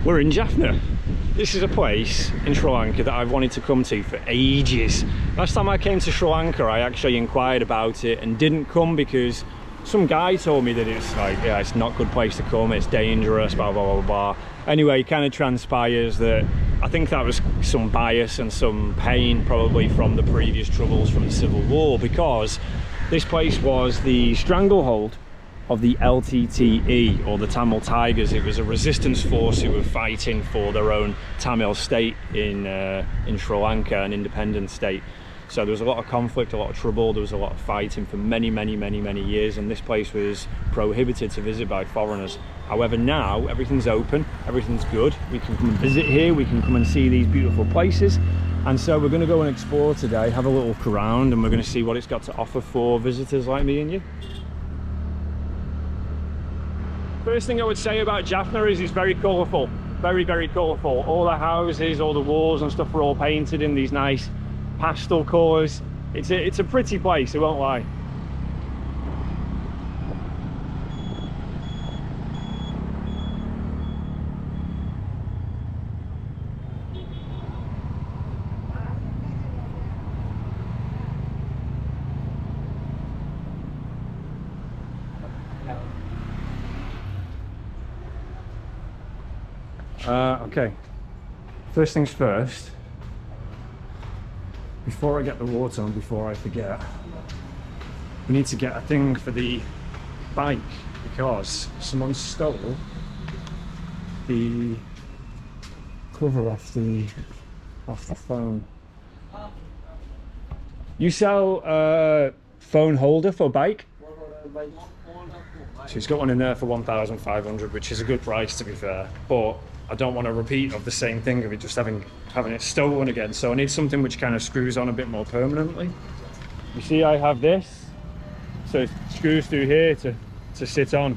We're in Jaffna. This is a place in Sri Lanka that I've wanted to come to for ages. Last time I came to Sri Lanka, I actually inquired about it and didn't come because some guy told me that it's like, yeah, it's not a good place to come, it's dangerous, blah, blah, blah, blah. Anyway, it kind of transpires that I think that was some bias and some pain probably from the previous troubles from the Civil War, because this place was the stranglehold of the LTTE, or the Tamil Tigers. It was a resistance force who were fighting for their own Tamil state in Sri Lanka, an independent state. So there was a lot of conflict, a lot of trouble, there was a lot of fighting for many years, and this place was prohibited to visit by foreigners. However, now everything's open, everything's good, we can come and visit here, we can come and see these beautiful places. And so we're going to go and explore today, have a little look around, and we're going to see what it's got to offer for visitors like me and you. First thing I would say about Jaffna is it's very colourful, very colourful. All the houses, all the walls and stuff are all painted in these nice pastel colours. It's a pretty place, I won't lie. Okay, first things first, before I get the water and before I forget, we need to get a thing for the bike because someone stole the cover off the phone. You sell a phone holder for bike? So he's got one in there for 1,500, which is a good price to be fair, but I don't want a repeat of the same thing of it just having it stolen again. So I need something which kind of screws on a bit more permanently. You see I have this, so it screws through here to sit on.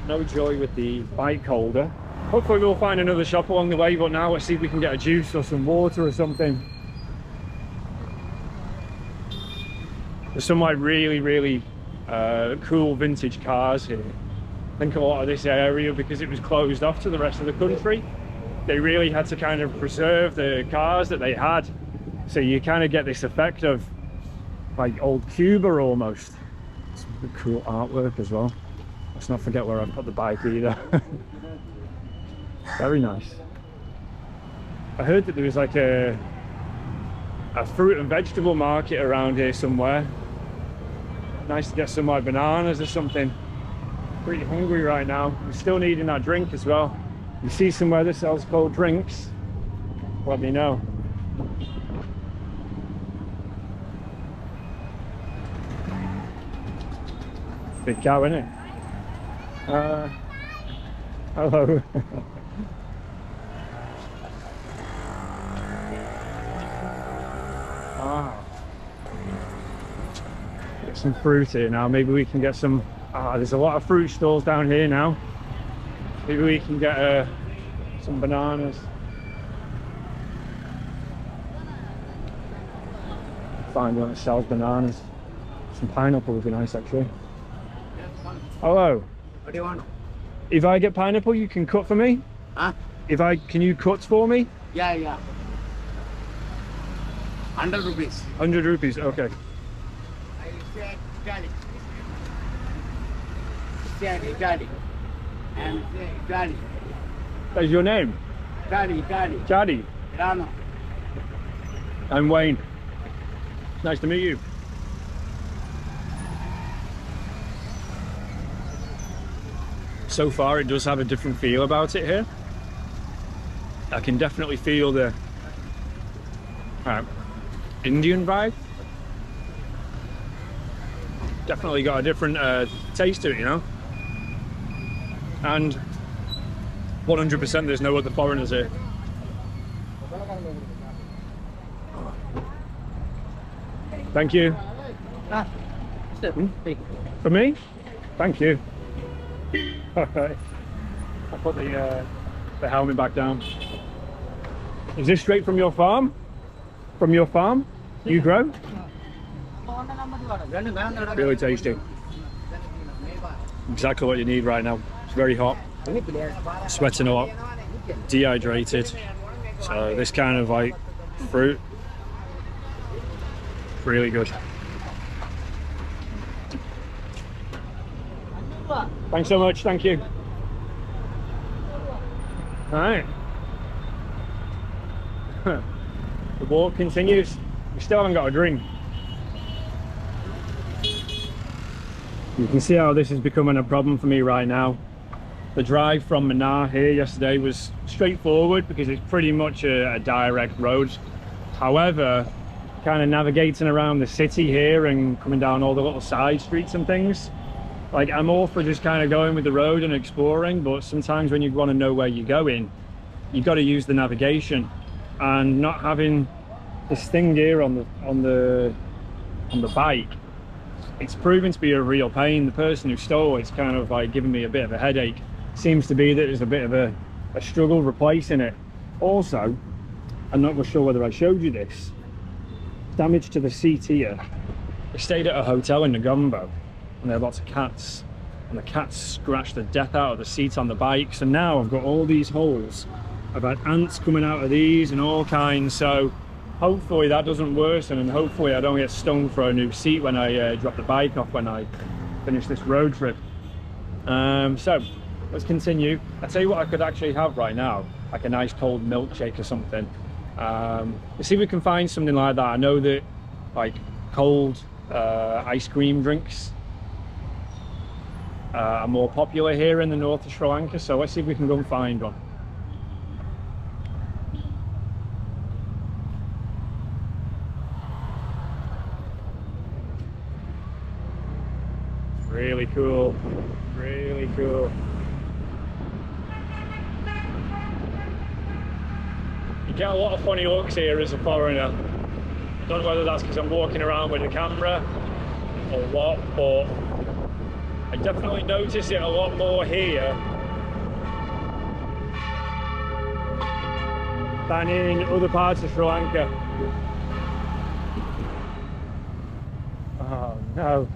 No joy with the bike holder. Hopefully we'll find another shop along the way, but now let's see if we can get a juice or some water or something. There's some like really cool vintage cars here. I think a lot of this area, because it was closed off to the rest of the country, they really had to kind of preserve the cars that they had. So you kind of get this effect of like old Cuba almost. Some cool artwork as well. Let's not forget where I put the bike either. Very nice. I heard that there was like a fruit and vegetable market around here somewhere. Nice to get some like bananas or something. Pretty hungry right now. We're still needing that drink as well. You see somewhere that sells cold drinks, let me know. Big cow, isn't it? Hello. Get some fruit here now. Maybe we can get some. There's a lot of fruit stalls down here now. Maybe we can get some bananas. Find one that sells bananas. Some pineapple would be nice actually. Hello. What do you want? If I get pineapple, you can cut for me? Huh? Can you cut for me? Yeah. 100 rupees. 100 rupees, okay. Italy. And Italy. That's your name? Italy. Chadi. Rano. I'm Wayne. Nice to meet you. So far it does have a different feel about it here. I can definitely feel the Indian vibe. Definitely got a different taste to it, you know. And 100% there's no other foreigners here. Thank you. For me? Thank you. Alright. I'll put the helmet back down. Is this straight from your farm? From your farm? You grow? Really tasty. Exactly what you need right now. It's very hot. sweating a lot, dehydrated. So this kind of like fruit, really good. Thanks so much, thank you. All right. The walk continues. We still haven't got a drink. You can see how this is becoming a problem for me right now. The drive from Mannar here yesterday was straightforward because it's pretty much a direct road. However, kind of navigating around the city here and coming down all the little side streets and things, like, I'm all for just kind of going with the road and exploring, but sometimes when you want to know where you're going, you've got to use the navigation. And not having this thing here on the bike, it's proven to be a real pain. The person who stole it's kind of like giving me a bit of a headache. Seems to be that there's a bit of a struggle replacing it. Also, I'm not sure whether I showed you this, damage to the seat here. I stayed at a hotel in Negombo and there are lots of cats, and the cats scratched the death out of the seat on the bike. So now I've got all these holes. I've had ants coming out of these and all kinds. So hopefully that doesn't worsen, and hopefully I don't get stung for a new seat when I drop the bike off when I finish this road trip. So let's continue. I'll tell you what I could actually have right now, like a nice cold milkshake or something. Let's see if we can find something like that. I know that like cold ice cream drinks are more popular here in the north of Sri Lanka, so let's see if we can go and find one. Really cool, really cool. You get a lot of funny looks here as a foreigner. I don't know whether that's because I'm walking around with a camera or what, but I definitely notice it a lot more here than in other parts of Sri Lanka. Oh no.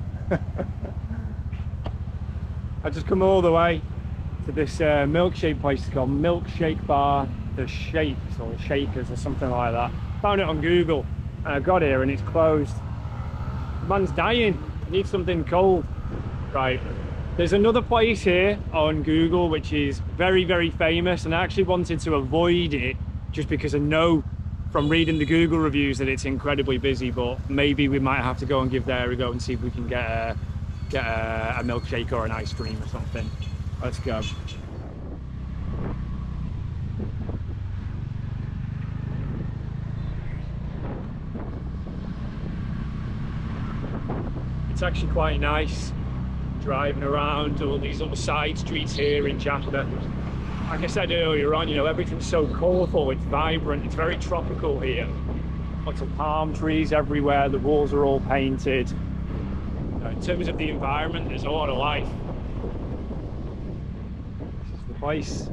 I just come all the way to this milkshake place. It's called Milkshake Bar, the Shakes or the Shakers or something like that. Found it on Google and I got here and it's closed. The man's dying, needs something cold. Right, there's another place here on Google which is very, very famous, and I actually wanted to avoid it just because I know from reading the Google reviews that it's incredibly busy, but maybe we might have to go and give there a go and see if we can get a milkshake or an ice cream or something. Let's go. It's actually quite nice driving around all these little side streets here in Jaffna. Like I said earlier on, you know, everything's so colourful, it's vibrant, it's very tropical here. Lots of palm trees everywhere, the walls are all painted. In terms of the environment, there's a lot of life. This is the place,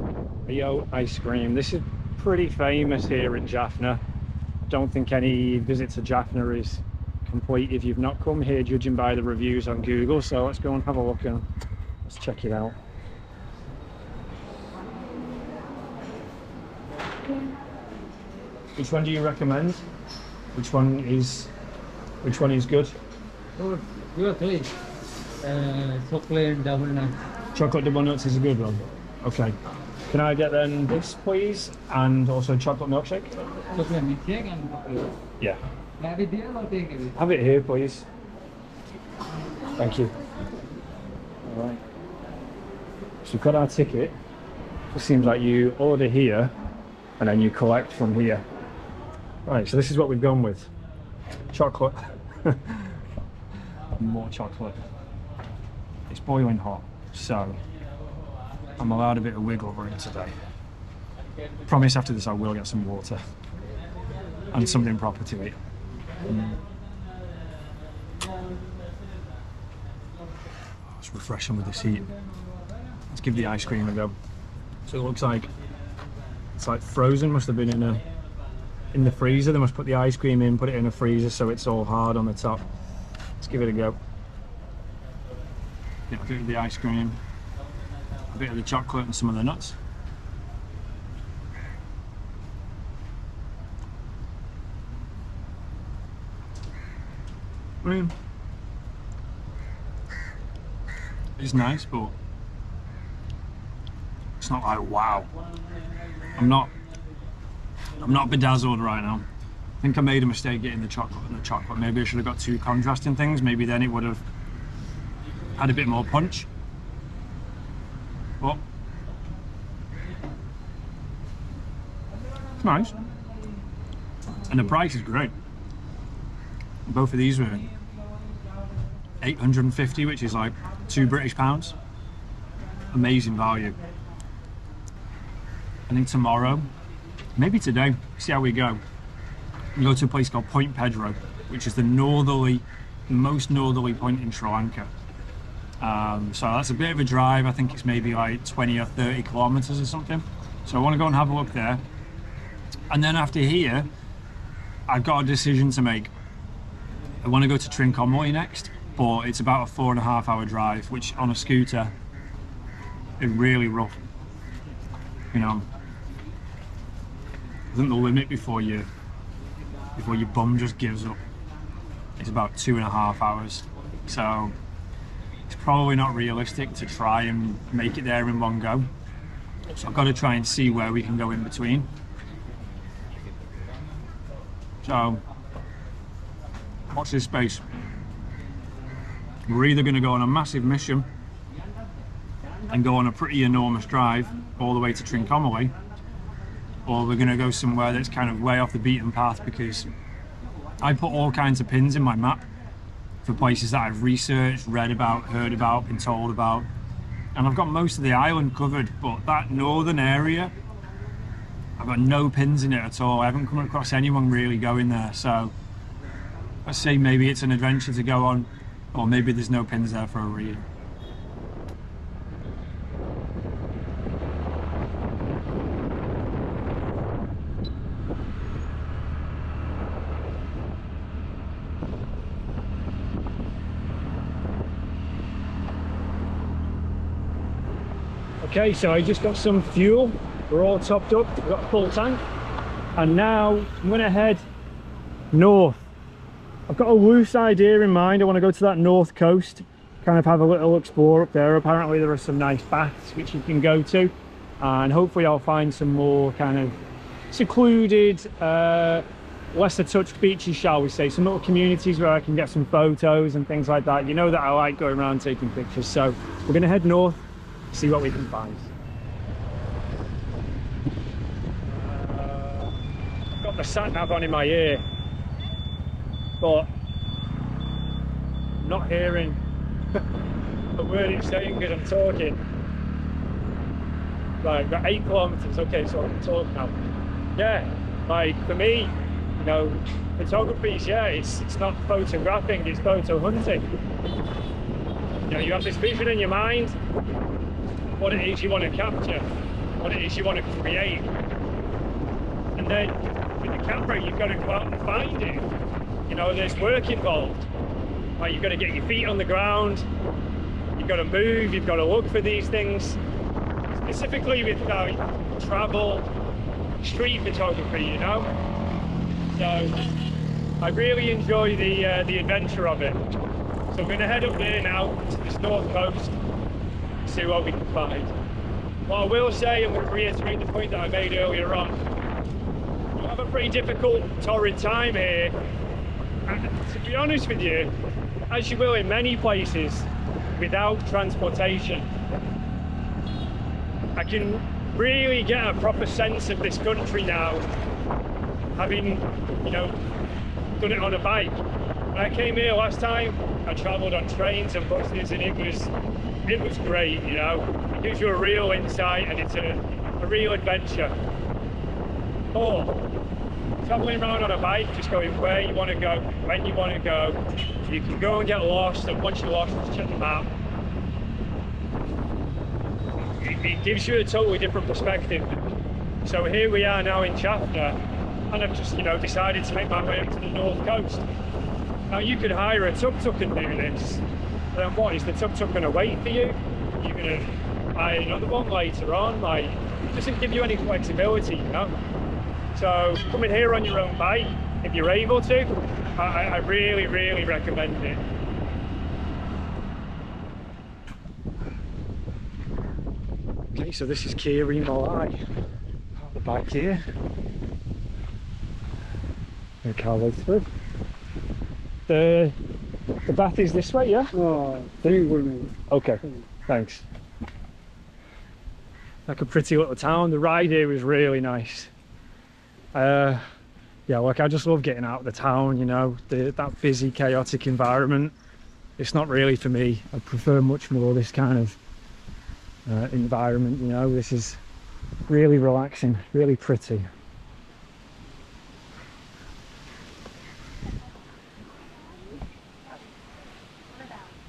Rio Ice Cream. This is pretty famous here in Jaffna. I don't think any visit to Jaffna is complete if you've not come here, judging by the reviews on Google. So let's go and have a look and let's check it out. Which one do you recommend? Which one is good? Good, please. Chocolate double nut. Chocolate double nuts is a good one. Okay. Can I get then this, please, and also chocolate milkshake? Chocolate milkshake and chocolate. Yeah. Have it there or take it? Have it here, please. Thank you. All right. So we've got our ticket. It seems like you order here and then you collect from here. Right, so this is what we've gone with. Chocolate. More chocolate. It's boiling hot, so I'm allowed a bit of wiggle room today. Promise after this I will get some water and something proper to eat. It's refreshing with this heat. Let's give the ice cream a go. So it looks like it's like frozen. Must have been in the freezer. They must put the ice cream in, put it in a freezer so it's all hard on the top. Let's give it a go. Yeah, I'll give it the ice cream. a bit of the chocolate and some of the nuts. I mean, it's nice, but it's not like wow. I'm not bedazzled right now. I think I made a mistake getting the chocolate and the chocolate. Maybe I should have got two contrasting things. Maybe then it would have had a bit more punch. But it's nice. And the price is great. Both of these were $850, which is like £2 British. Amazing value. I think tomorrow, maybe today, see how we go. We go to a place called Point Pedro, which is the most northerly point in Sri Lanka. So that's a bit of a drive. I think it's maybe like 20 or 30 kilometers or something. So I want to go and have a look there. And then after here, I've got a decision to make. I want to go to Trincomalee next, but it's about a 4.5 hour drive, which on a scooter is really rough. You know, I think the limit before your bum just gives up is about 2.5 hours. So it's probably not realistic to try and make it there in one go. So I've got to try and see where we can go in between. So watch this space. We're either going to go on a massive mission and go on a pretty enormous drive all the way to Trincomalee, or we're going to go somewhere that's kind of way off the beaten path, because I put all kinds of pins in my map for places that I've researched, read about, heard about, been told about, and I've got most of the island covered, but that northern area, I've got no pins in it at all. I haven't come across anyone really going there, so let's say maybe it's an adventure to go on, or maybe there's no pins there for a reason. Okay, so I just got some fuel. We're all topped up, we've got a full tank. And now I'm gonna head north. I've got a loose idea in mind. I want to go to that north coast, kind of have a little explore up there. Apparently there are some nice baths which you can go to, and hopefully I'll find some more kind of secluded, lesser touched beaches, shall we say, some little communities where I can get some photos and things like that. You know that I like going around taking pictures, so we're gonna head north, see what we can find. I've got the sat nav on in my ear, but I'm not hearing a word it's saying because I'm talking. Like, got 8 kilometers, okay, so I can talk now. Yeah, like for me, you know, photography, yeah, it's not photographing, it's photo hunting. You know, you have this vision in your mind, what it is you want to capture, what it is you want to create. And then with the camera, you've got to go out and find it. You know, there's work involved. Like, you've got to get your feet on the ground, you've got to move, you've got to look for these things. Specifically with travel, street photography, you know. So I really enjoy the adventure of it. So we're going to head up there now to this north coast, see what we can find. What I will say, I'm going to reiterate the point that I made earlier on. You have a pretty difficult, torrid time here. And to be honest with you, as you will in many places, without transportation, I can really get a proper sense of this country now, having, you know, done it on a bike. When I came here last time, I travelled on trains and buses, and it was great, you know. It gives you a real insight, and it's a real adventure. Or travelling around on a bike, just going where you want to go, when you want to go. You can go and get lost, and once you're lost, just check the map. It gives you a totally different perspective. So here we are now in Jaffna, and I've just, you know, decided to make my way up to the north coast. Now you could hire a tuk-tuk and do this. Then what, is the tuk-tuk going to wait for you? You're going to buy another one later on. Like, it doesn't give you any flexibility, you know. So coming here on your own bike, if you're able to, I really, really recommend it. Okay, so this is Keerimalai. The back here. Make our way through. The bath is this way, yeah? Oh, Okay, thanks. Like a pretty little town. The ride here was really nice. Yeah, like I just love getting out of the town, you know, that busy, chaotic environment. It's not really for me. I prefer much more this kind of environment, you know. This is really relaxing, really pretty.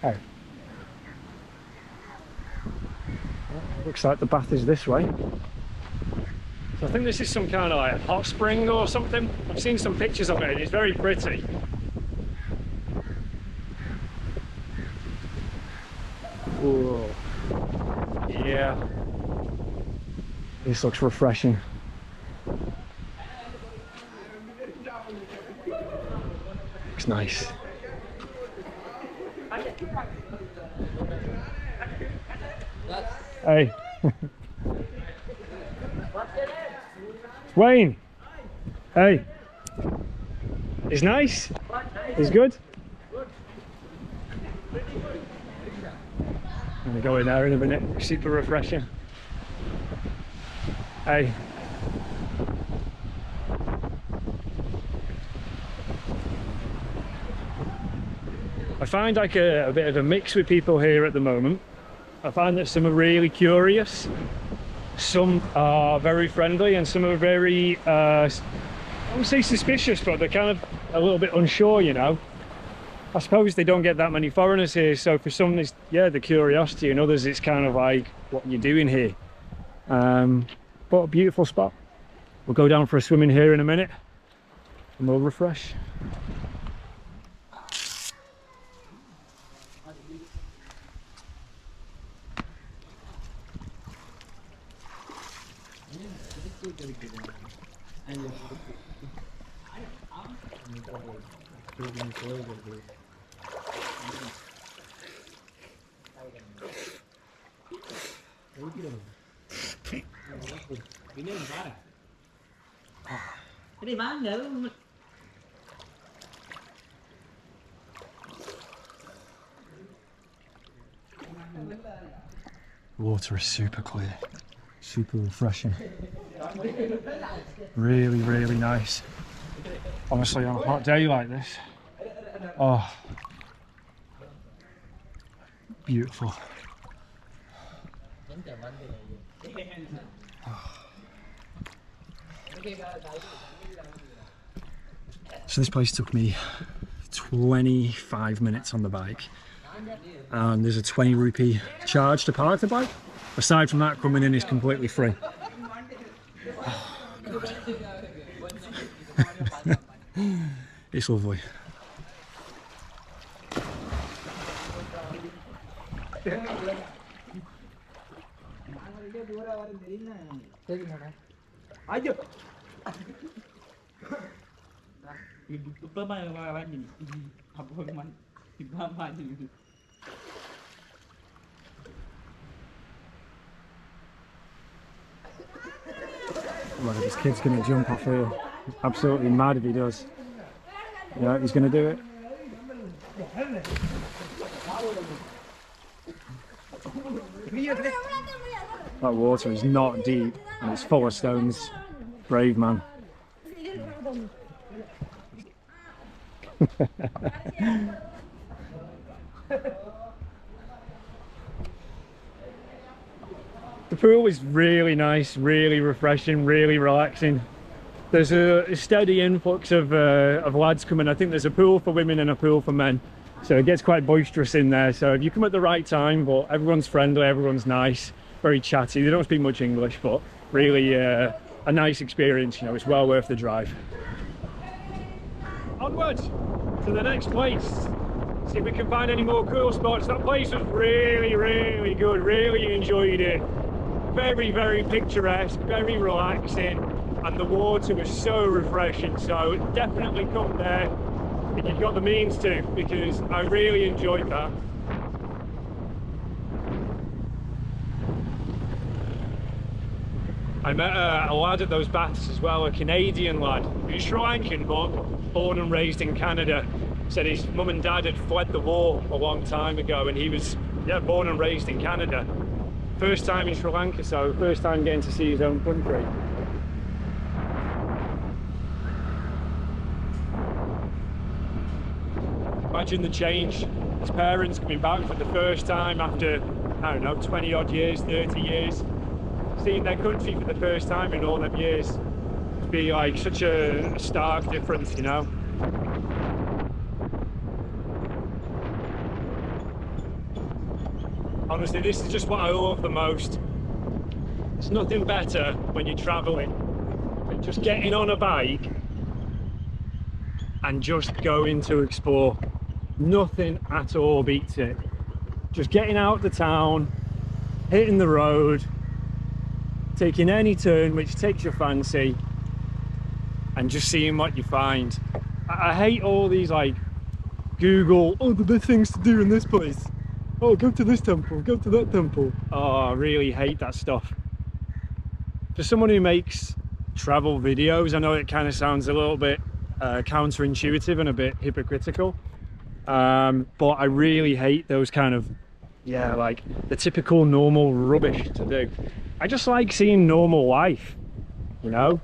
Oh. Looks like the bath is this way. So I think this is some kind of like hot spring or something. I've seen some pictures of it and it's very pretty. Whoa. Yeah. This looks refreshing. Looks nice. Hey. Wayne. Hey. It's nice. It's good. I'm gonna go in there in a minute. Super refreshing. Hey. I find like a bit of a mix with people here at the moment. I find that some are really curious, some are very friendly, and some are very, I wouldn't say suspicious, but they're kind of a little bit unsure, you know. I suppose they don't get that many foreigners here, so for some it's, yeah, the curiosity, and others it's kind of like, what are you doing here? But a beautiful spot. We'll go down for a swim in here in a minute and we'll refresh. Water is super clear, super refreshing. Really, really nice. Honestly, on a hot day like this, oh, beautiful. So this place took me 25 minutes on the bike, and there's a 20 rupee charge to park the bike. Aside from that, coming in is completely free. Oh, it's lovely. Well, this kid's going to jump off here. He's absolutely mad if he does. Yeah, he's going to do it. That water is not deep and it's full of stones. Brave man. The pool is really nice, really refreshing, really relaxing. There's a steady influx of lads coming. I think there's a pool for women and a pool for men, so it gets quite boisterous in there. So if you come at the right time, but everyone's friendly, everyone's nice, very chatty. They don't speak much English, but really a nice experience. You know, it's well worth the drive. Onwards to the next place. See if we can find any more cool spots. That place was really, really good. Really enjoyed it. Very, very picturesque, very relaxing, and the water was so refreshing. So definitely come there if you've got the means to, because I really enjoyed that. I met a lad at those baths as well, a Canadian lad. He was Sri Lankan, but born and raised in Canada. Said his mum and dad had fled the war a long time ago, and he was born and raised in Canada. First time in Sri Lanka, so first time getting to see his own country. Imagine the change. His parents coming back for the first time after, I don't know, 20 odd years, 30 years. Seeing their country for the first time in all them years. It'd be like such a stark difference, you know. Honestly, this is just what I love the most. There's nothing better when you're traveling than just getting on a bike and just going to explore. Nothing at all beats it. Just getting out the town, hitting the road, taking any turn which takes your fancy, and just seeing what you find. I hate all these like Google, oh, the best things to do in this place. Oh, go to this temple, go to that temple. Oh, I really hate that stuff. For someone who makes travel videos, I know it kind of sounds a little bit counterintuitive and a bit hypocritical, but I really hate those kind of, like the typical normal rubbish to do. I just like seeing normal life, you know,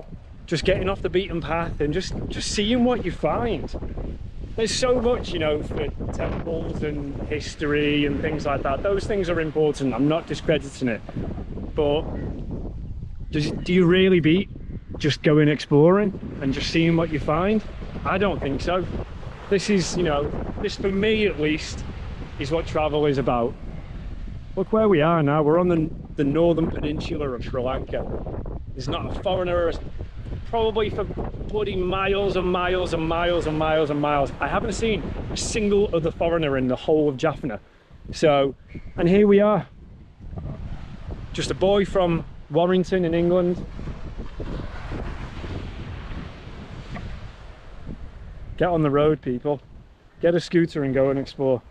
just getting off the beaten path and just seeing what you find. There's so much, you know, for temples and history and things like that. Those things are important. I'm not discrediting it, but do you really beat just going exploring and just seeing what you find? I don't think so. This is, you know, this for me at least is what travel is about. Look where we are now. We're on the northern peninsula of Sri Lanka. There's not a foreigner probably for bloody miles and miles and miles and miles and miles. I haven't seen a single other foreigner in the whole of Jaffna. So, and here we are. Just a boy from Warrington in England. Get on the road, people. Get a scooter and go and explore.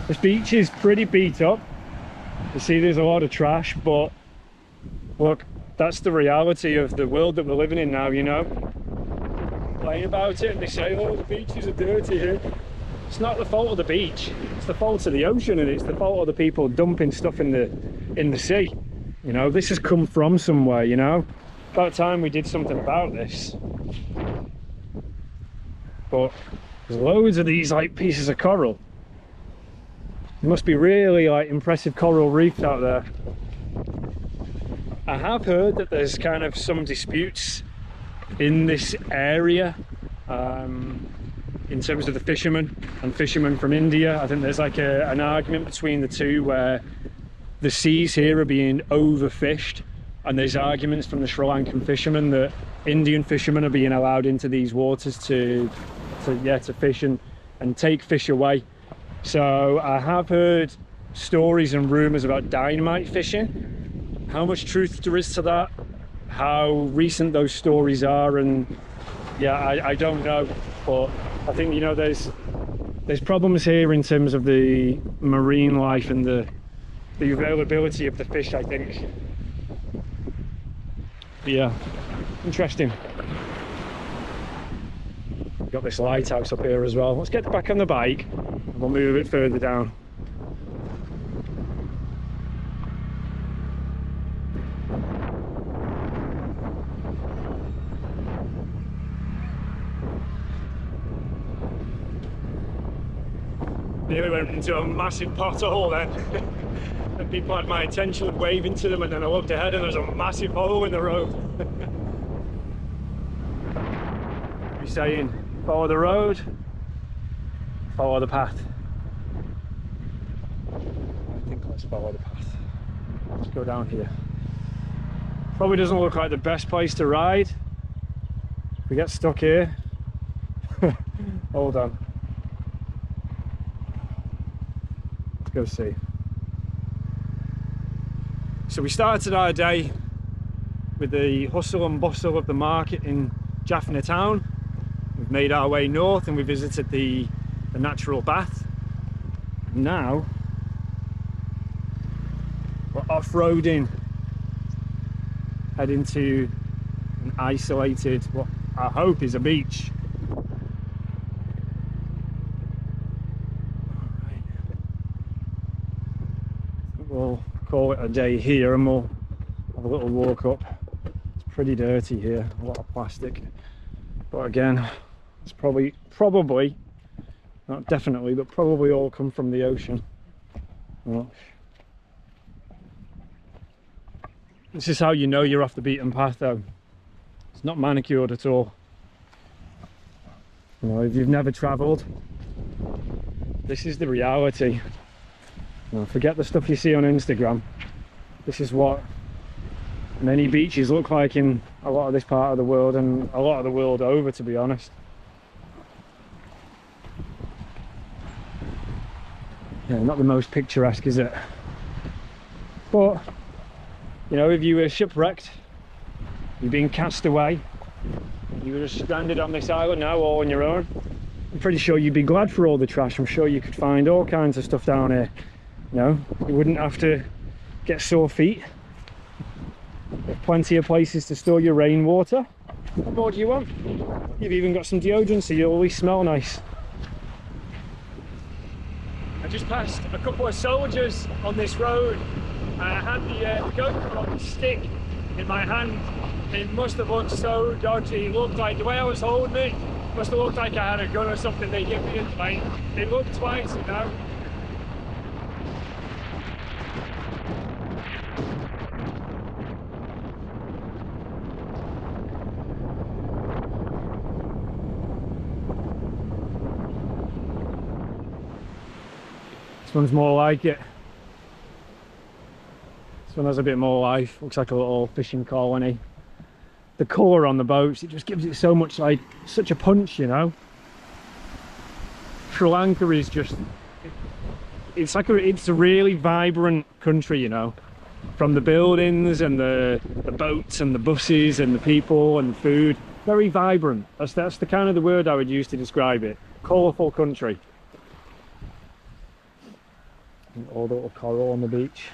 This beach is pretty beat up. You see there's a lot of trash, but look, that's the reality of the world that we're living in now, you know. Playing about it and they say, oh, the beaches are dirty here. It's not the fault of the beach, it's the fault of the ocean, and it's the fault of the people dumping stuff in the sea. You know, this has come from somewhere, you know. About time we did something about this. But there's loads of these like pieces of coral. There must be really like impressive coral reefs out there. I have heard that there's kind of some disputes in this area in terms of the fishermen and fishermen from India. I think there's like an argument between the two where the seas here are being overfished, and there's arguments from the Sri Lankan fishermen that Indian fishermen are being allowed into these waters to fish and take fish away. So I have heard stories and rumours about dynamite fishing. How much truth there is to that, how recent those stories are, and yeah, I don't know, but I think, you know, there's problems here in terms of the marine life and the availability of the fish, I think. Yeah, interesting. Got this lighthouse up here as well. Let's get back on the bike and we'll move a bit further down. Nearly went into a massive pothole then. And people had my attention waving to them, and then I looked ahead and there was a massive hole in the road. You're saying, follow the road, follow the path. I think let's follow the path. Let's go down here. Probably doesn't look like the best place to ride. If we get stuck here, Hold on. Let's go see. So we started our day with the hustle and bustle of the market in Jaffna town. We've made our way north and we visited the natural bath. Now we're off-roading, heading to an isolated, what I hope is a beach. We'll call it a day here and we'll have a little walk up. It's pretty dirty here, a lot of plastic, but again, it's probably not definitely, but probably all come from the ocean. Well, this is how you know you're off the beaten path though. It's not manicured at all. You know, if you've never travelled, this is the reality. You know, forget the stuff you see on Instagram. This is what many beaches look like in a lot of this part of the world and a lot of the world over, to be honest. Yeah, not the most picturesque, is it? But you know, if you were shipwrecked, you've been cast away, you were just stranded on this island now all on your own, I'm pretty sure you'd be glad for all the trash. I'm sure you could find all kinds of stuff down here. You know, you wouldn't have to get sore feet. There's plenty of places to store your rainwater. What more do you want? You've even got some deodorant so you always smell nice. I just passed a couple of soldiers on this road. I had the GoPro stick in my hand. It must have looked so dodgy. It looked like, the way I was holding it, must have looked like I had a gun or something they gave me. Like, it looked twice, you know. This one's more like it. This one has a bit more life. Looks like a little fishing colony. The colour on the boats, it just gives it so much, like, such a punch, you know. Sri Lanka is just, it's a really vibrant country, you know. From the buildings and the boats and the buses and the people and the food, very vibrant. That's the kind of the word I would use to describe it. Colourful country. And all the little coral on the beach.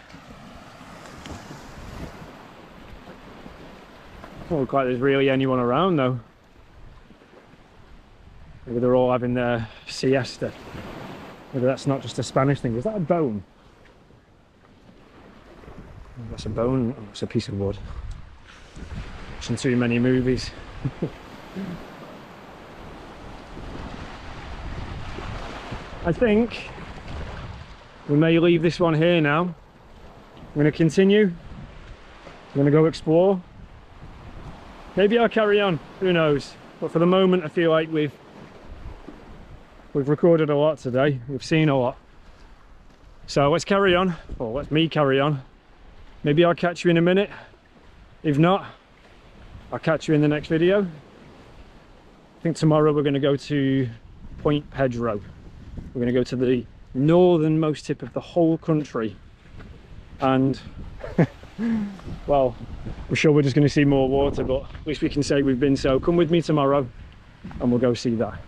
Doesn't look like there's really anyone around though. Maybe they're all having their siesta. Maybe that's not just a Spanish thing. Is that a bone? That's a bone. Oh, it's a piece of wood. Watching too many movies. I think we may leave this one here now. I'm going to continue. I'm going to go explore. Maybe I'll carry on, who knows. But for the moment I feel like we've recorded a lot today. We've seen a lot. So let's carry on, or let me carry on. Maybe I'll catch you in a minute. If not, I'll catch you in the next video. I think tomorrow we're going to go to Point Pedro. We're going to go to the northernmost tip of the whole country. And well, I'm sure we're just going to see more water, but at least we can say we've been. So come with me tomorrow and we'll go see that.